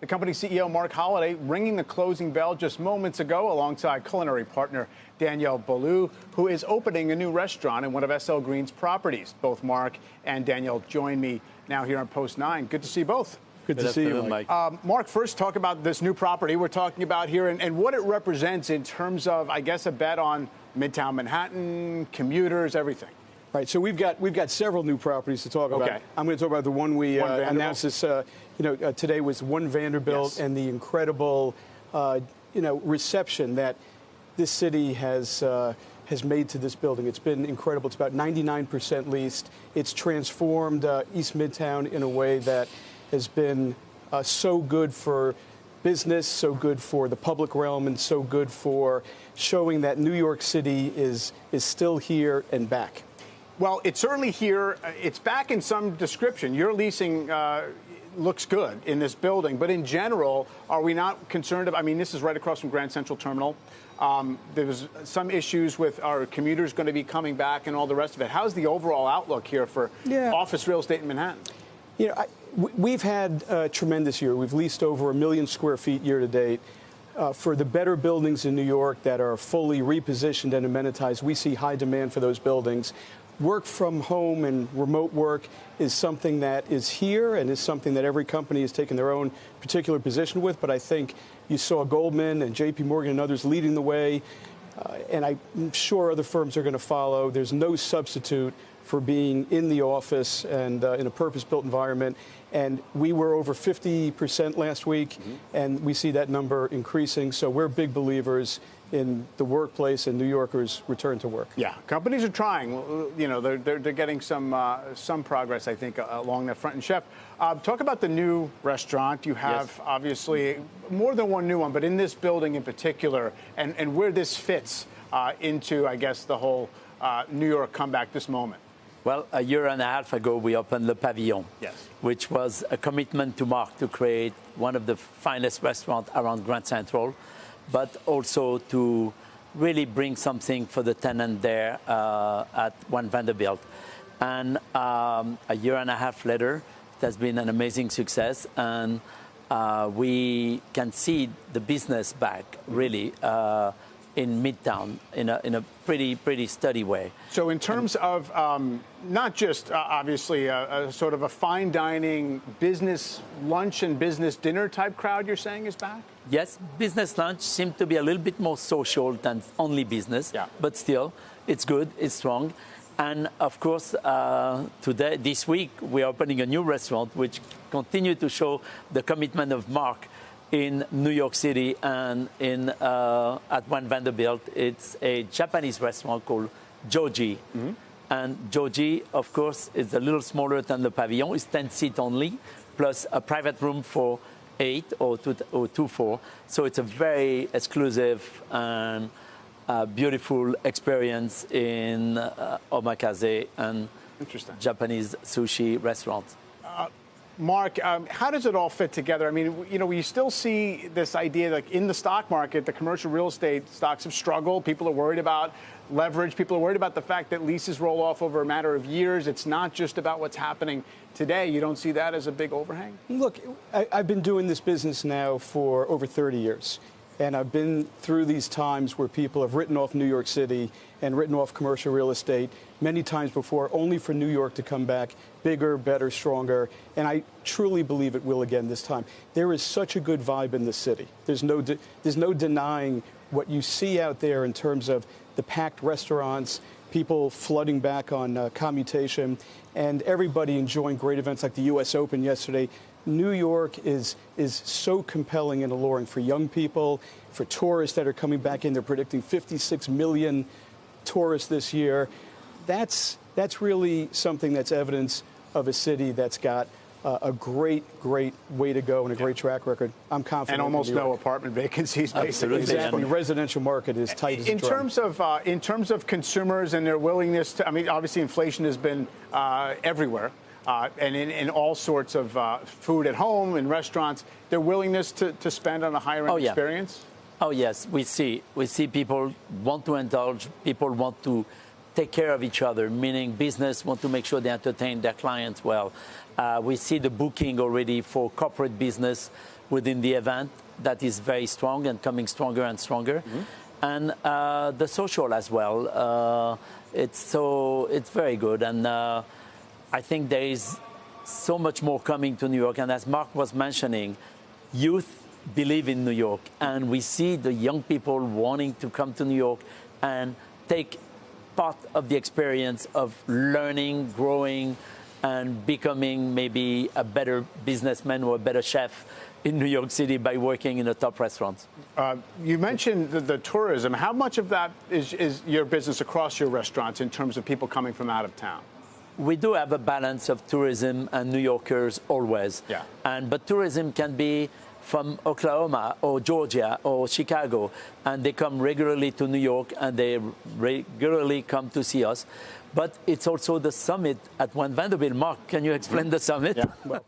The company CEO, Mark Holliday, ringing the closing bell just moments ago alongside culinary partner Danielle Boulou, who is opening a new restaurant in one of SL Green's properties. Both Mark and Danielle join me now here on Post 9. Good to see you both. Good to see you, Mike. Mark, first talk about this new property we're talking about here and what it represents in terms of, I guess, a bet on Midtown Manhattan, commuters, everything. Right. So we've got several new properties to talk about. Okay. I'm going to talk about the one we announced this, today was One Vanderbilt, yes, and the incredible, reception that this city has made to this building. It's been incredible. It's about 99% leased. It's transformed East Midtown in a way that has been so good for business, so good for the public realm, and so good for showing that New York City is still here and back. Well, it's certainly here. It's back in some description. Your leasing looks good in this building, but in general, are we not concerned about, I mean, this is right across from Grand Central Terminal. There was some issues with our commuters going to be coming back and all the rest of it. How's the overall outlook here for office real estate in Manhattan? We've had a tremendous year. We've leased over 1 million square feet year to date. For the better buildings in New York that are fully repositioned and amenitized, we see high demand for those buildings. Work from home and remote work is something that is here and is something that every company has taken their own particular position with. But I think you saw Goldman and JP Morgan and others leading the way. And I'm sure other firms are going to follow. There's no substitute for being in the office and in a purpose-built environment. And we were over 50% last week, and we see that number increasing. So we're big believers in the workplace and New Yorkers' return to work. Yeah, companies are trying. They're getting some progress, I think, along that front. And Chef, talk about the new restaurant. You have obviously more than one new one, but in this building in particular, and where this fits into, I guess, the whole New York comeback this moment. Well, a year and a half ago, we opened Le Pavillon, yes, which was a commitment to Mark to create one of the finest restaurants around Grand Central, but also to really bring something for the tenant there at One Vanderbilt. And a year and a half later, it has been an amazing success, and we can see the business back, really, in Midtown in a pretty steady way. So in terms of not just obviously a sort of a fine dining business lunch and business dinner type crowd, you're saying is back? Yes, business lunch seems to be a little bit more social than only business, but still, it's good, it's strong. And of course, this week, we're opening a new restaurant, which continues to show the commitment of Mark in New York City and at One Vanderbilt. It's a Japanese restaurant called Joji. And Joji, of course, is a little smaller than the Pavillon. It's 10 seats only, plus a private room for 8 or 2 So it's a very exclusive and beautiful experience in omakase and Japanese sushi restaurants. Mark, how does it all fit together? I mean, we still see this idea like in the stock market, the commercial real estate stocks have struggled. People are worried about leverage. People are worried about the fact that leases roll off over a matter of years. It's not just about what's happening today. You don't see that as a big overhang? Look, I've been doing this business now for over 30 years. And I've been through these times where people have written off New York City and written off commercial real estate many times before, only for New York to come back bigger, better, stronger. And I truly believe it will again this time. There is such a good vibe in the city. There's no denying what you see out there in terms of the packed restaurants, people flooding back on commutation, and everybody enjoying great events like the U.S. Open yesterday. New York is so compelling and alluring for young people, for tourists that are coming back in. They're predicting 56 million tourists this year. That's really something that's evidence of a city that's got a great way to go and a great track record. I'm confident. And almost no apartment vacancies, basically. Exactly. The residential market is tight as a drum. In terms of consumers and their willingness to, I mean, obviously inflation has been everywhere. And in all sorts of food at home and restaurants, their willingness to spend on a higher end experience? Oh, yes. We see people want to indulge. People want to take care of each other, meaning business want to make sure they entertain their clients well. We see the booking already for corporate business, within the event that is very strong and coming stronger and stronger. And the social as well. It's very good. And I think there is so much more coming to New York. And as Mark was mentioning, youth believe in New York. And we see the young people wanting to come to New York and take part of the experience of learning, growing, and becoming maybe a better businessman or a better chef in New York City by working in a top restaurant. You mentioned the tourism. How much of that is your business across your restaurants in terms of people coming from out of town? We do have a balance of tourism and New Yorkers always. Yeah. But tourism can be from Oklahoma or Georgia or Chicago, and they come regularly to New York and they regularly come to see us. But it's also the summit at One Vanderbilt. Mark, can you explain the summit? Yeah. Well,